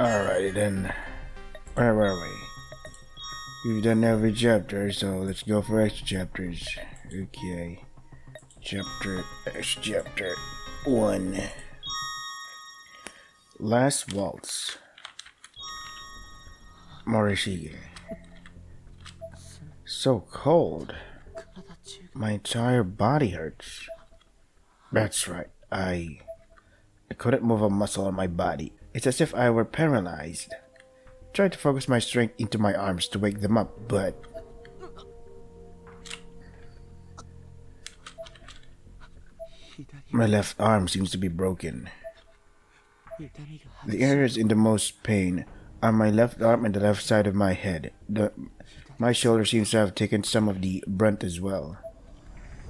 Alright then, where were we? We've done every chapter, so let's go for extra chapters. Okay, chapter 1. Last Waltz. Morishige. So cold. My entire body hurts. That's right, I couldn't move a muscle on my body. It's as if I were paralyzed. Tried to focus my strength into my arms to wake them up, but my left arm seems to be broken. The areas in the most pain are my left arm and the left side of my head. My shoulder seems to have taken some of the brunt as well.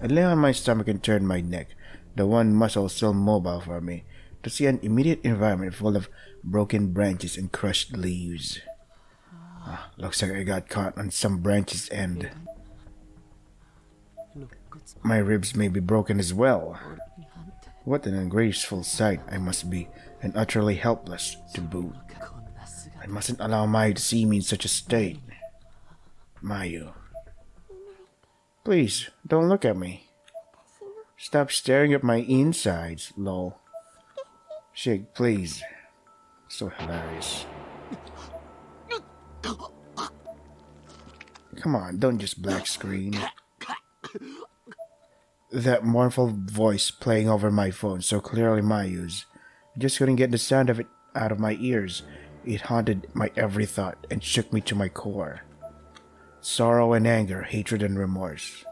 I lay on my stomach and turn my neck, the one muscle still mobile for me, to see an immediate environment full of broken branches and crushed leaves. Looks like I got caught on some branch's end. My ribs may be broken as well. What an ungraceful sight I must be, and utterly helpless to boot. I mustn't allow Mayu to see me in such a state. Mayu. Please, don't look at me. Stop staring at my insides, lol. Shake, please. So hilarious. Come on, don't just black screen. That mournful voice playing over my phone, so clearly Mayu's. I just couldn't get the sound of it out of my ears. It haunted my every thought and shook me to my core. Sorrow and anger, hatred and remorse.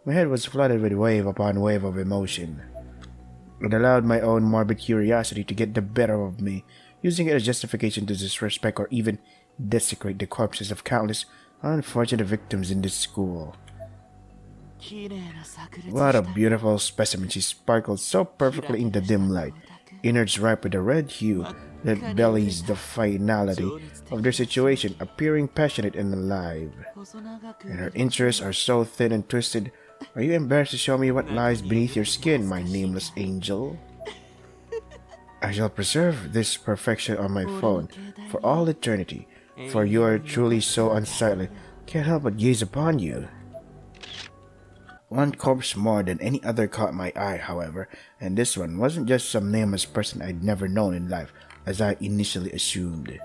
My head was flooded with wave upon wave of emotion. It allowed my own morbid curiosity to get the better of me, using it as justification to disrespect or even desecrate the corpses of countless unfortunate victims in this school. What a beautiful specimen. She sparkled so perfectly in the dim light, innards ripe with a red hue that belies the finality of their situation, appearing passionate and alive. And her interests are so thin and twisted. Are you embarrassed to show me what lies beneath your skin, my nameless angel? I shall preserve this perfection on my phone for all eternity, for you are truly so unsightly, can't help but gaze upon you. One corpse more than any other caught my eye, however, and this one wasn't just some nameless person I'd never known in life, as I initially assumed.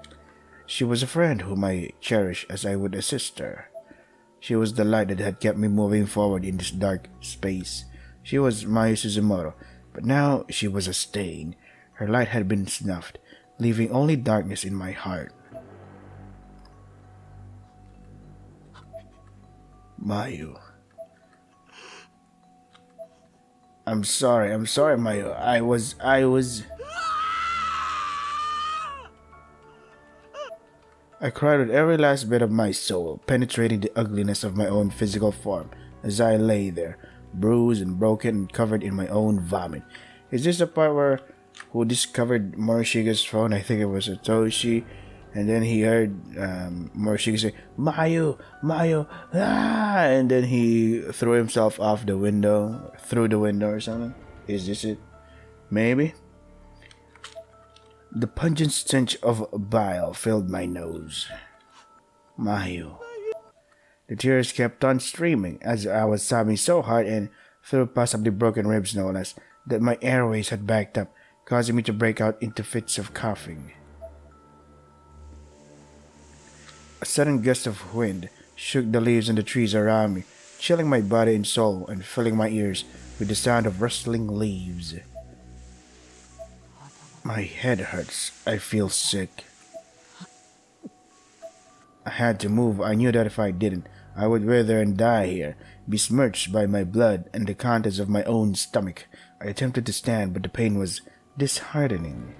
She was a friend whom I cherished as I would a sister. She was the light that had kept me moving forward in this dark space. She was Mayu Suzumoto, but now she was a stain. Her light had been snuffed, leaving only darkness in my heart. Mayu. I'm sorry, Mayu. I was... I cried with every last bit of my soul, penetrating the ugliness of my own physical form as I lay there, bruised and broken and covered in my own vomit. Is this the part where who discovered Morishige's phone? I think it was Satoshi. And then he heard Morishige say, Mayu, ah! And then he threw himself off the window, through the window or something. Is this it? Maybe? The pungent stench of bile filled my nose. Mayu. The tears kept on streaming as I was sobbing so hard and through possibly broken ribs no less, that my airways had backed up, causing me to break out into fits of coughing. A sudden gust of wind shook the leaves and the trees around me, chilling my body and soul and filling my ears with the sound of rustling leaves. My head hurts. I feel sick. I had to move. I knew that if I didn't, I would wither and die here, besmirched by my blood and the contents of my own stomach. I attempted to stand, but the pain was disheartening.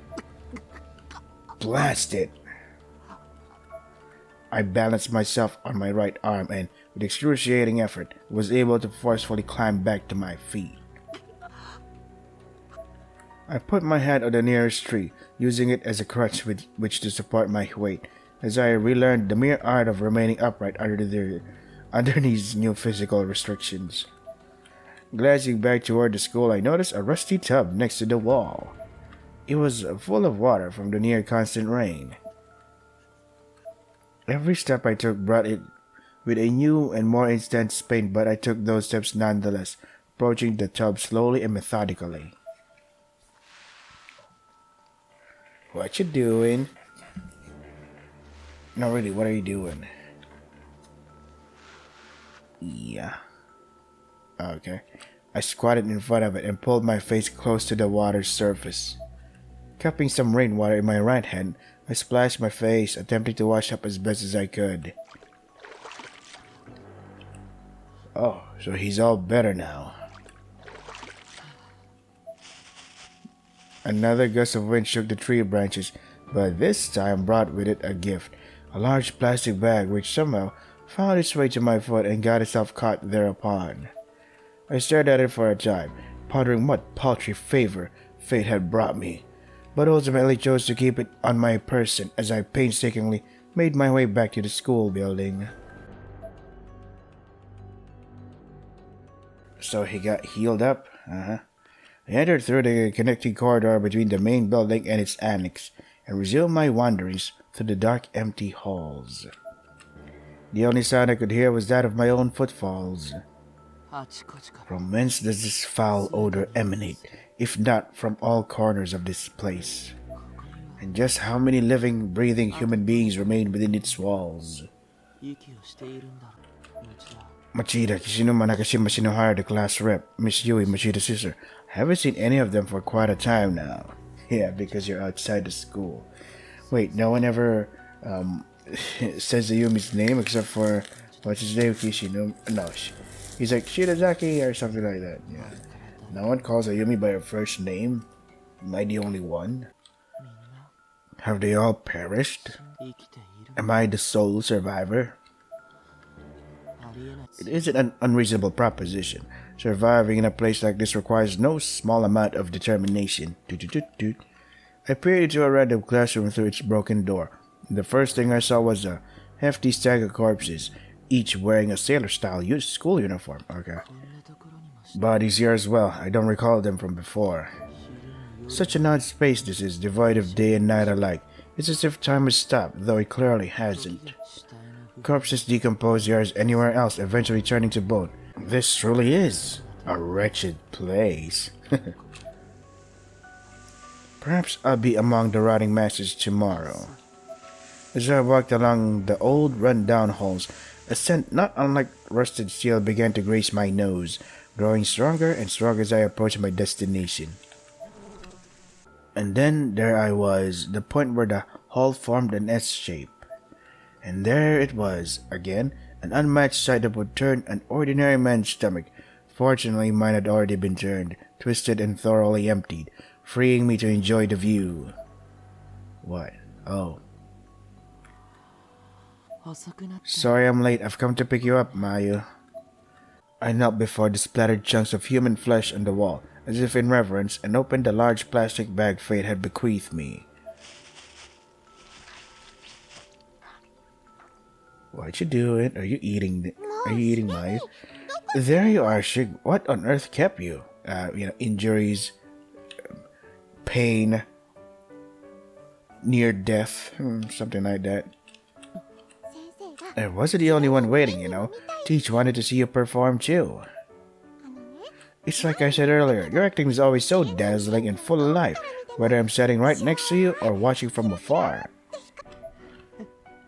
Blast it! I balanced myself on my right arm and, with excruciating effort, was able to forcefully climb back to my feet. I put my head on the nearest tree, using it as a crutch with which to support my weight, as I relearned the mere art of remaining upright under these new physical restrictions. Glancing back toward the school, I noticed a rusty tub next to the wall. It was full of water from the near constant rain. Every step I took brought it with a new and more intense pain, but I took those steps nonetheless, approaching the tub slowly and methodically. What you doing? No, really, what are you doing? Yeah. Okay. I squatted in front of it and pulled my face close to the water's surface. Cupping some rainwater in my right hand, I splashed my face, attempting to wash up as best as I could. Oh, so he's all better now. Another gust of wind shook the tree branches, but this time brought with it a gift, a large plastic bag which somehow found its way to my foot and got itself caught thereupon. I stared at it for a time, pondering what paltry favor fate had brought me, but ultimately chose to keep it on my person as I painstakingly made my way back to the school building. So he got healed up? I entered through the connecting corridor between the main building and its annex, and resumed my wanderings through the dark, empty halls. The only sound I could hear was that of my own footfalls. From whence does this foul odor emanate, if not from all corners of this place? And just how many living, breathing human beings remain within its walls? Machida, Kishinuma Nakashima Shinohara, the class rep, Miss Yui, Machida's sister. I haven't seen any of them for quite a time now. Yeah, because you're outside the school. Wait, no one ever says Ayumi's name except for, what's his name, Kishinuma? No, he's like Shirazaki or something like that, yeah. No one calls Ayumi by her first name? Am I the only one? Have they all perished? Am I the sole survivor? It isn't an unreasonable proposition. Surviving in a place like this requires no small amount of determination. I peered into a random classroom through its broken door. The first thing I saw was a hefty stack of corpses, each wearing a sailor-style school uniform. Okay. Bodies here as well. I don't recall them from before. Such an odd space this is, devoid of day and night alike. It's as if time has stopped, though it clearly hasn't. Corpses decompose here as anywhere else, eventually turning to bone. This truly is a wretched place. Perhaps I'll be among the rotting masses tomorrow. As I walked along the old run-down halls, a scent not unlike rusted steel began to graze my nose, growing stronger and stronger as I approached my destination. And then there I was, the point where the hall formed an S shape. And there it was, again, an unmatched sight that would turn an ordinary man's stomach. Fortunately, mine had already been turned, twisted and thoroughly emptied, freeing me to enjoy the view. What? Oh. Sorry I'm late. I've come to pick you up, Mayu. I knelt before the splattered chunks of human flesh on the wall, as if in reverence, and opened the large plastic bag fate had bequeathed me. What you doing? Are you eating, Mayu? There you are, Shig. What on earth kept you? Injuries, pain, near death, something like that. I wasn't the only one waiting, Teach wanted to see you perform too. It's like I said earlier, your acting is always so dazzling and full of life, whether I'm sitting right next to you or watching from afar.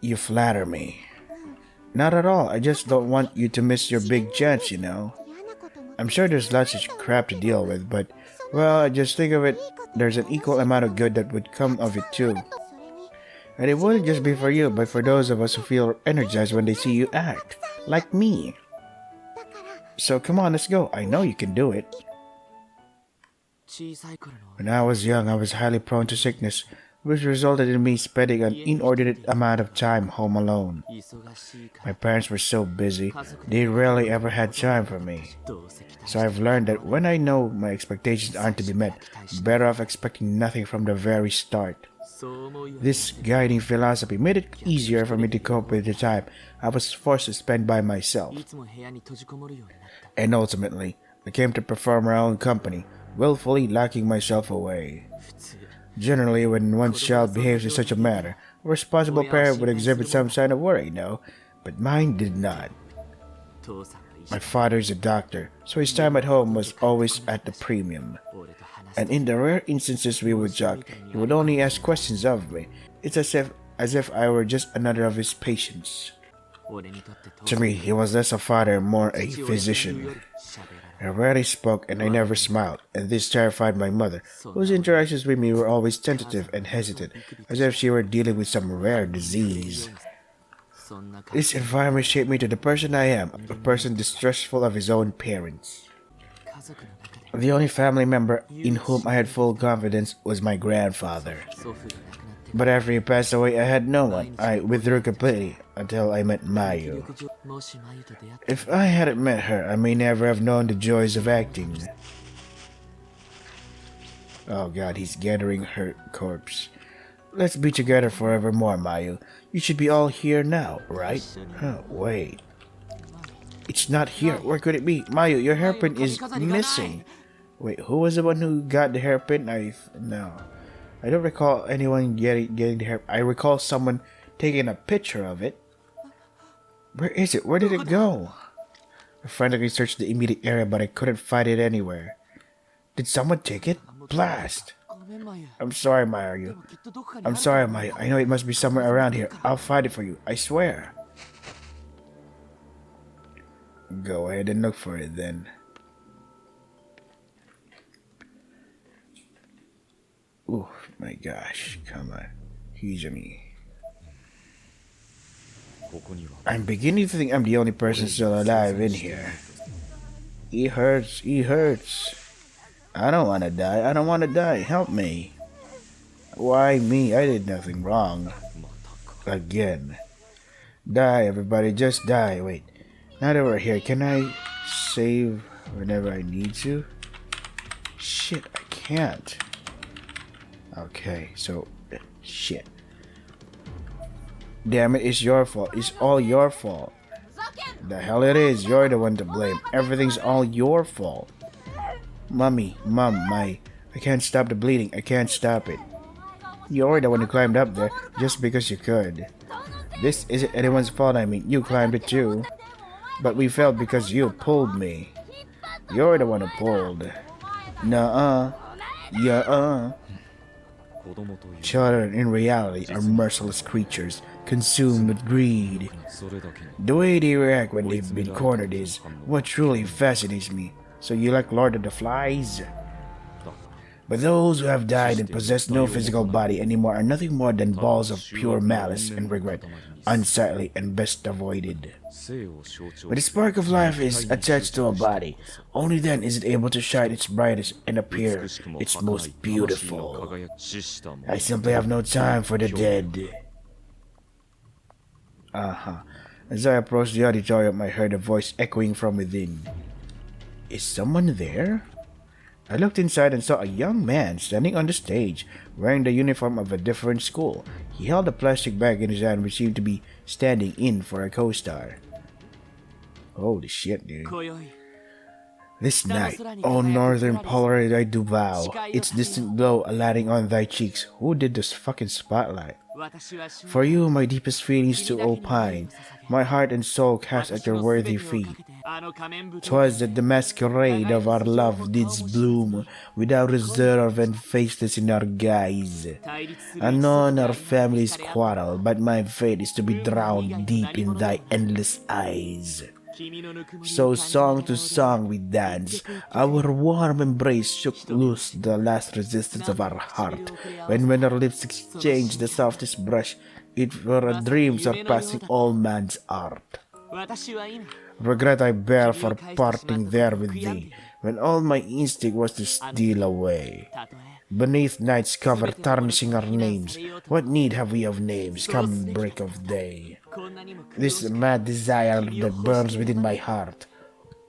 You flatter me. Not at all, I just don't want you to miss your big chance, I'm sure there's lots of crap to deal with, but, well, just think of it, there's an equal amount of good that would come of it too. And it wouldn't just be for you, but for those of us who feel energized when they see you act, like me. So come on, let's go. I know you can do it. When I was young, I was highly prone to sickness, which resulted in me spending an inordinate amount of time home alone. My parents were so busy, they rarely ever had time for me. So I've learned that when I know my expectations aren't to be met, I'm better off expecting nothing from the very start. This guiding philosophy made it easier for me to cope with the time I was forced to spend by myself. And ultimately, I came to perform my own company, willfully locking myself away. Generally, when one's child behaves in such a manner, a responsible parent would exhibit some sign of worry, no? But mine did not. My father is a doctor, so his time at home was always at the premium. And in the rare instances we would joke, he would only ask questions of me. It's as if I were just another of his patients. To me, he was less a father, more a physician. I rarely spoke and I never smiled, and this terrified my mother, whose interactions with me were always tentative and hesitant, as if she were dealing with some rare disease. This environment shaped me to the person I am, a person distrustful of his own parents. The only family member in whom I had full confidence was my grandfather. But after he passed away, I had no one. I withdrew completely until I met Mayu. If I hadn't met her, I may never have known the joys of acting. Oh god, he's gathering her corpse. Let's be together forevermore, Mayu. You should be all here now, right? Oh, wait. It's not here. Where could it be? Mayu, your hairpin is missing. Wait, who was the one who got the hairpin? No. I don't recall anyone getting the hair. I recall someone taking a picture of it. Where is it? Where did it go? I frantically searched the immediate area, but I couldn't find it anywhere. Did someone take it? Blast! I'm sorry, Mayu. I'm sorry, Mayu. I know it must be somewhere around here. I'll find it for you. I swear. Go ahead and look for it then. Oh my gosh, come on. Kizami. I'm beginning to think I'm the only person still alive in here. It hurts, it hurts. I don't want to die, I don't want to die. Help me. Why me? I did nothing wrong. Again. Die, everybody, just die. Wait, now that we're here, can I save whenever I need to? Shit, I can't. Okay, so, shit. Damn it, it's your fault. It's all your fault. The hell it is. You're the one to blame. Everything's all your fault. Mom, I can't stop the bleeding. I can't stop it. You're the one who climbed up there just because you could. This isn't anyone's fault, I mean, you climbed it too. But we fell because you pulled me. You're the one who pulled. Nuh-uh. Yeah-uh. Children, in reality, are merciless creatures, consumed with greed. The way they react when they've been cornered is what truly fascinates me. So you like Lord of the Flies? But those who have died and possess no physical body anymore are nothing more than balls of pure malice and regret, unsightly and best avoided. When the spark of life is attached to a body, only then is it able to shine its brightest and appear its most beautiful. I simply have no time for the dead. As I approached the auditorium, I heard a voice echoing from within. Is someone there? I looked inside and saw a young man standing on the stage, wearing the uniform of a different school. He held a plastic bag in his hand which seemed to be standing in for a co-star. Holy shit, dude. This night, O northern Polaroid, I do vow, its distant glow alighting on thy cheeks. Who did this fucking spotlight? For you, my deepest feelings to opine, my heart and soul cast at your worthy feet. 'Twas that the masquerade of our love did bloom, without reserve and faceless in our guise. Anon our families quarrel, but my fate is to be drowned deep in thy endless eyes. So song to song we dance, our warm embrace shook loose the last resistance of our heart, when our lips exchanged the softest brush, it were a dream surpassing all man's art. Regret I bear for parting there with thee, when all my instinct was to steal away. Beneath night's cover tarnishing our names, what need have we of names, come break of day? This mad desire that burns within my heart,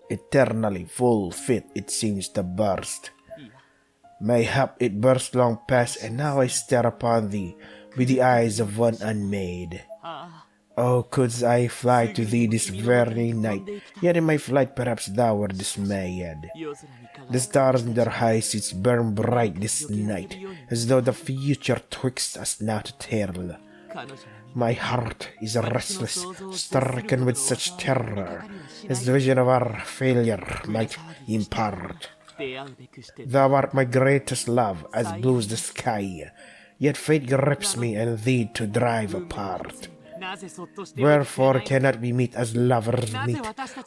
eternally full fit it seems to burst. Mayhap it burst long past, and now I stare upon thee with the eyes of one unmade. Oh, could I fly to thee this very night, yet in my flight perhaps thou were dismayed. The stars in their high seats burn bright this night, as though the future twixt us now to tell. My heart is restless, stricken with such terror, as the vision of our failure might impart. Thou art my greatest love, as blue's the sky, yet fate grips me and thee to drive apart. Wherefore cannot we meet as lovers meet?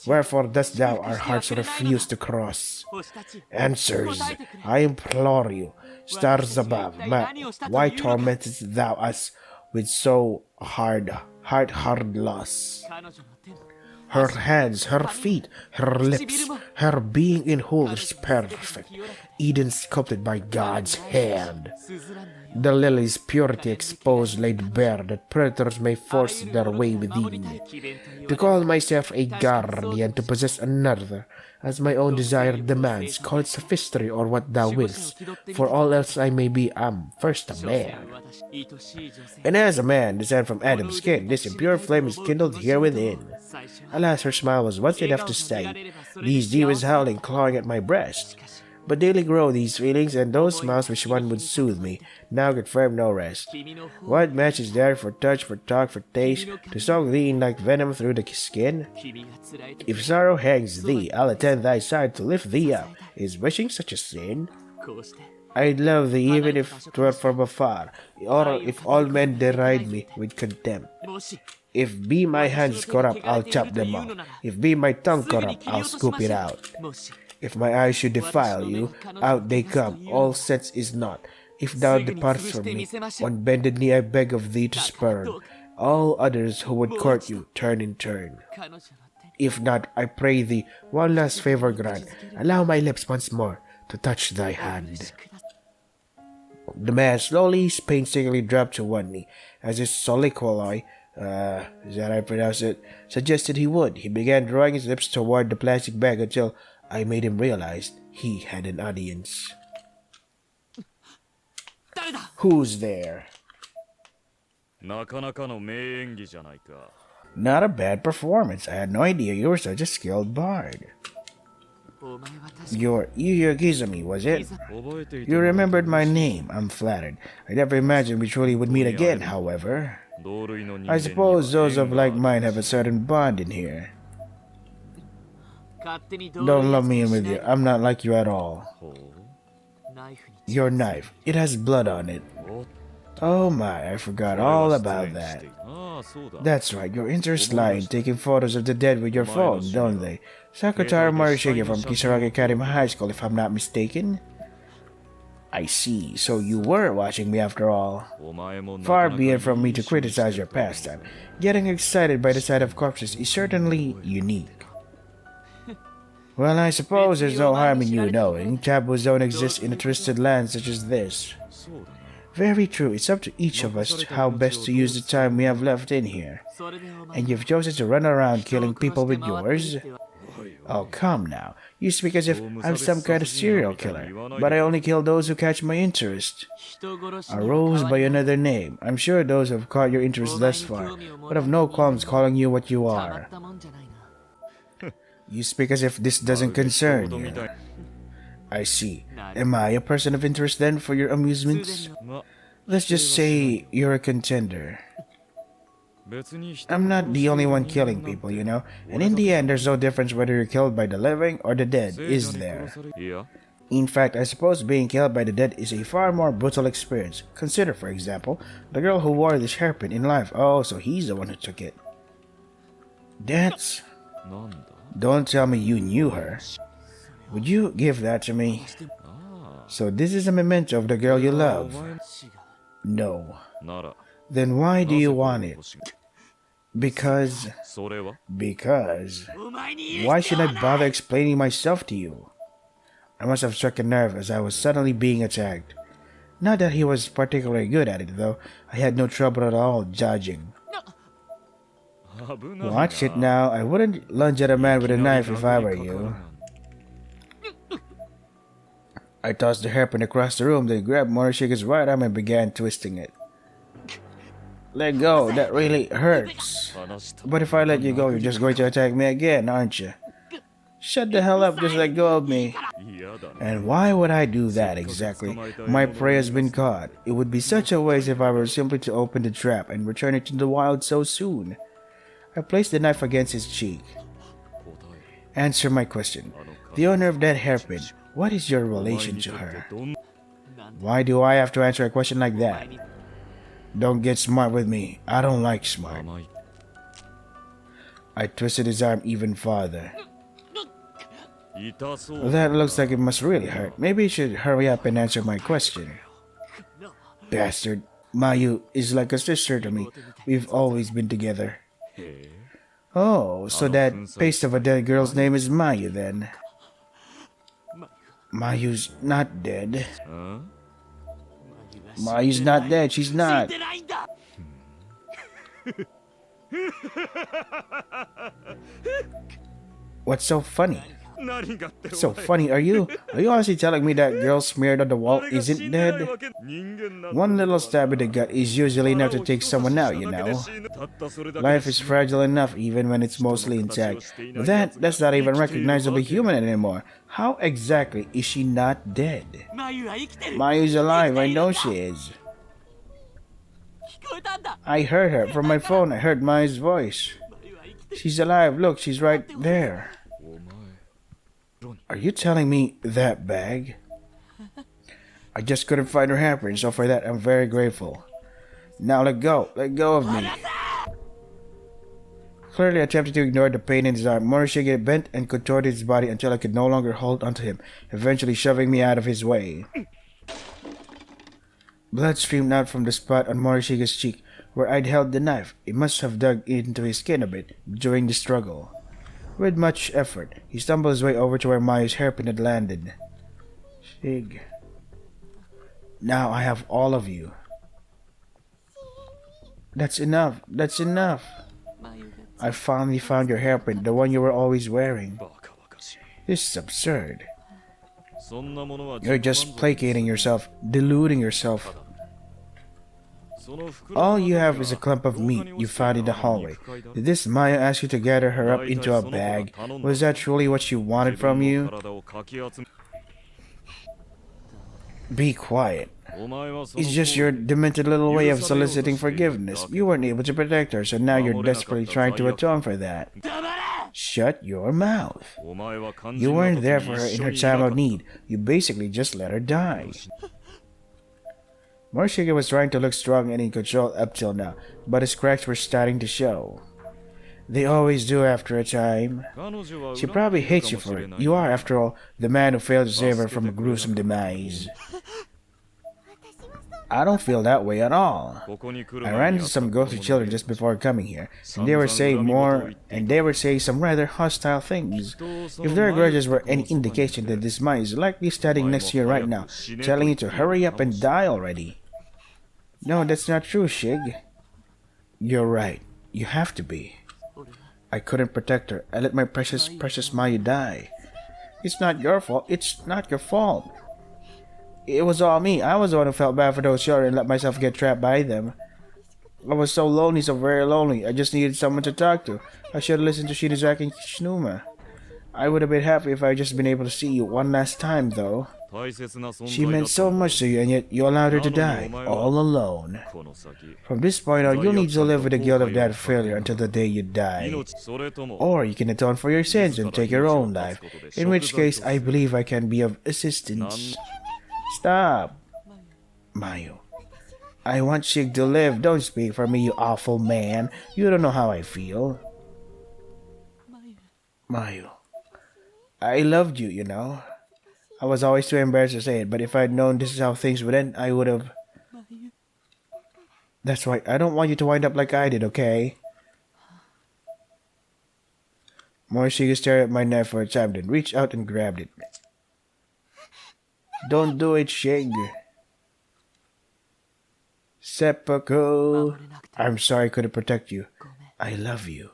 Wherefore dost thou our hearts refuse to cross? Answers, I implore you, stars above, why tormentest thou us with so hard loss? Her hands, her feet, her lips, her being in whole is perfect, Eden sculpted by God's hand. The lily's purity exposed laid bare, that predators may force their way within. To call myself a guardian, to possess another, as my own desire demands, call it sophistry or what thou wilt, for all else I may be, am first a man. And as a man descended from Adam's skin, this impure flame is kindled here within. Alas, her smile was once enough to stay these demons howling, clawing at my breast. But daily grow these feelings, and those smiles which one would soothe me, now confirm no rest. What match is there for touch, for talk, for taste, to soak thee in like venom through the skin? If sorrow hangs thee, I'll attend thy side to lift thee up. Is wishing such a sin? I'd love thee even if 'twere from afar, or if all men deride me with contempt. If be my hands corrupt, I'll chop them off. If be my tongue corrupt, I'll scoop it out. If my eyes should defile you, out they come, all sense is naught. If thou departest from me, on bended knee I beg of thee to spurn. All others who would court you, turn in turn. If not, I pray thee, one last favor grant, allow my lips once more to touch thy hand. The man slowly, painstakingly dropped to one knee, as his soliloquy, is that I pronounce it, suggested he would. He began drawing his lips toward the plastic bag until I made him realize he had an audience. Who's there? Not a bad performance. I had no idea you were such a skilled bard. You're Kizami, was it? You remembered my name. I'm flattered. I never imagined we truly would meet again, however. I suppose those of like mind have a certain bond in here. Don't lump me in with you. I'm not like you at all. Your knife. It has blood on it. Oh my, I forgot all about that. That's right, your interests lie in taking photos of the dead with your phone, don't they? Secretary Morishige from Kizami Academy High School, if I'm not mistaken. I see, so you were watching me after all. Far be it from me to criticize your pastime. Getting excited by the sight of corpses is certainly unique. Well, I suppose there's no harm in you knowing. Taboos don't exist in a twisted land such as this. Very true. It's up to each of us how best to use the time we have left in here. And you've chosen to run around killing people with yours? Oh, come now. You speak as if I'm some kind of serial killer, but I only kill those who catch my interest. A rose by another name. I'm sure those have caught your interest thus far, but have no qualms calling you what you are. You speak as if this doesn't concern you. I see. Am I a person of interest then for your amusements? Let's just say you're a contender. I'm not the only one killing people, you know, and in the end there's no difference whether you're killed by the living or the dead, is there? In fact, I suppose being killed by the dead is a far more brutal experience. Consider, for example, the girl who wore this hairpin in life. Oh, so he's the one who took it. That's... Don't tell me you knew her. Would you give that to me? So this is a memento of the girl you love? No. Then why do you want it? Because... Why should I bother explaining myself to you? I must have struck a nerve as I was suddenly being attacked. Not that he was particularly good at it, though. I had no trouble at all judging. Watch it now. I wouldn't lunge at a man with a knife if I were you. I tossed the hairpin across the room, then grabbed Morishige's right arm and began twisting it. Let go, that really hurts. But if I let you go, you're just going to attack me again, aren't you? Shut the hell up, just let go of me. And why would I do that exactly? My prey has been caught. It would be such a waste if I were simply to open the trap and return it to the wild so soon. I placed the knife against his cheek. Answer my question. The owner of that hairpin, what is your relation to her? Why do I have to answer a question like that? Don't get smart with me. I don't like smart. I twisted his arm even farther. That looks like it must really hurt. Maybe you should hurry up and answer my question. Bastard. Mayu is like a sister to me. We've always been together. Oh, so that paste of a dead girl's name is Mayu then. Mayu's not dead. Mayu's not dead, she's not. What's so funny? So funny, are you honestly telling me that girl smeared on the wall isn't dead? One little stab in the gut is usually enough to take someone out, you know. Life is fragile enough even when it's mostly intact. But that's not even recognizably human anymore. How exactly is she not dead? Mayu's alive, I know she is. I heard her from my phone, I heard Mayu's voice. She's alive, look, she's right there. Are you telling me that bag? I just couldn't find her hairpin, so for that I'm very grateful. Now let go of me. Clearly attempting to ignore the pain in his arm, Morishige bent and contorted his body until I could no longer hold onto him, eventually shoving me out of his way. Blood streamed out from the spot on Morishige's cheek where I'd held the knife. It must have dug into his skin a bit during the struggle. With much effort, he stumbled his way over to where Mayu's hairpin had landed. Shig. Now I have all of you. That's enough. I finally found your hairpin, the one you were always wearing. This is absurd. You're just placating yourself, deluding yourself. All you have is a clump of meat you found in the hallway. Did this Maya ask you to gather her up into a bag? Was that truly what she wanted from you? Be quiet. It's just your demented little way of soliciting forgiveness. You weren't able to protect her, so now you're desperately trying to atone for that. Shut your mouth. You weren't there for her in her time of need. You basically just let her die. Morishige was trying to look strong and in control up till now, but his cracks were starting to show. They always do after a time. She probably hates you for it. You are, after all, the man who failed to save her from a gruesome demise. I don't feel that way at all. I ran into some ghostly children just before coming here, and they were saying some rather hostile things. If their grudges were any indication, then this man is likely standing next to you right now, telling you to hurry up and die already. No, that's not true, Shig. You're right. You have to be. I couldn't protect her. I let my precious Mayu die. It's not your fault. It's not your fault. It was all me. I was the one who felt bad for those children and let myself get trapped by them. I was so lonely, so very lonely. I just needed someone to talk to. I should have listened to Shinozaki and Kishinuma. I would have been happy if I had just been able to see you one last time, though. She meant so much to you, and yet you allowed her to die, all alone. From this point on, you'll need to live with the guilt of that failure until the day you die. Or you can atone for your sins and take your own life, in which case I believe I can be of assistance. Stop! Mayu. I want Shig to live. Don't speak for me, you awful man. You don't know how I feel. Mayu. I loved you, you know. I was always too embarrassed to say it, but if I'd known this is how things would end, I would have... That's right, I don't want you to wind up like I did, okay? Morishige stared at my knife for a time, then reached out and grabbed it. Don't do it, Shig. Seppuku. I'm sorry I couldn't protect you. I love you.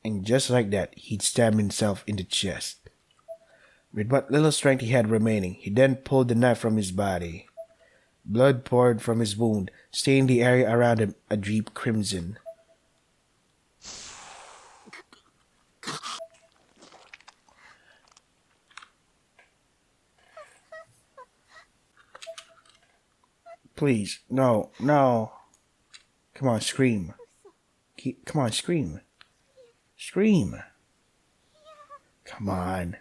And just like that, he'd stabbed himself in the chest. With what little strength he had remaining, he then pulled the knife from his body. Blood poured from his wound, staining the area around him a deep crimson. Please, no, no. Come on, scream. Come on, scream. Scream. Come on.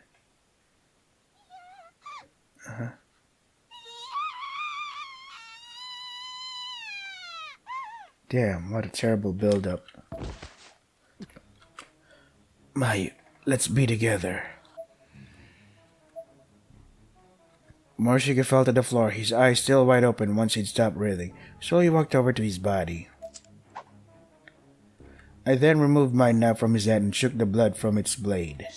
Damn, what a terrible build-up. Mayu, let's be together. Morishige fell to the floor, his eyes still wide open once he'd stopped breathing. Slowly walked over to his body. I then removed my knife from his hand and shook the blood from its blade.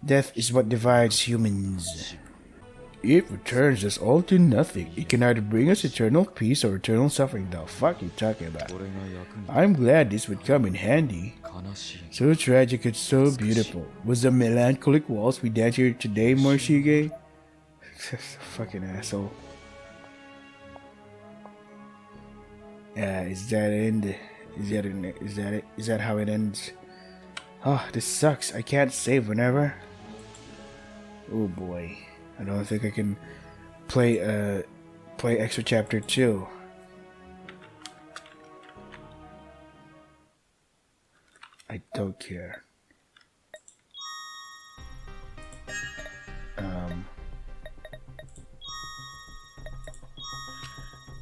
Death is what divides humans. It returns us all to nothing. It can either bring us eternal peace or eternal suffering. The fuck you talking about? I'm glad this would come in handy. So tragic and so beautiful. Was the melancholic waltz we danced here today, Morishige? Fucking asshole. Is that end? Is that it? Is that how it ends? Oh, this sucks. I can't save whenever. Oh boy. I don't think I can play extra chapter 2. I don't care.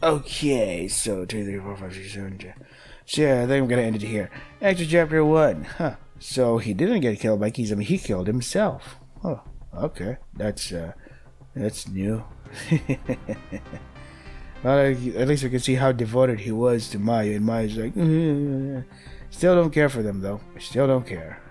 Okay, so 2, 3, 4, 5, 6, 7. So yeah, I think I'm gonna end it here. Extra chapter 1. Huh. So he didn't get killed by Kizami, he killed himself. Oh, okay. That's new. Well, at least we can see how devoted he was to Mayu, and Mayu's like, still don't care for them though. I still don't care.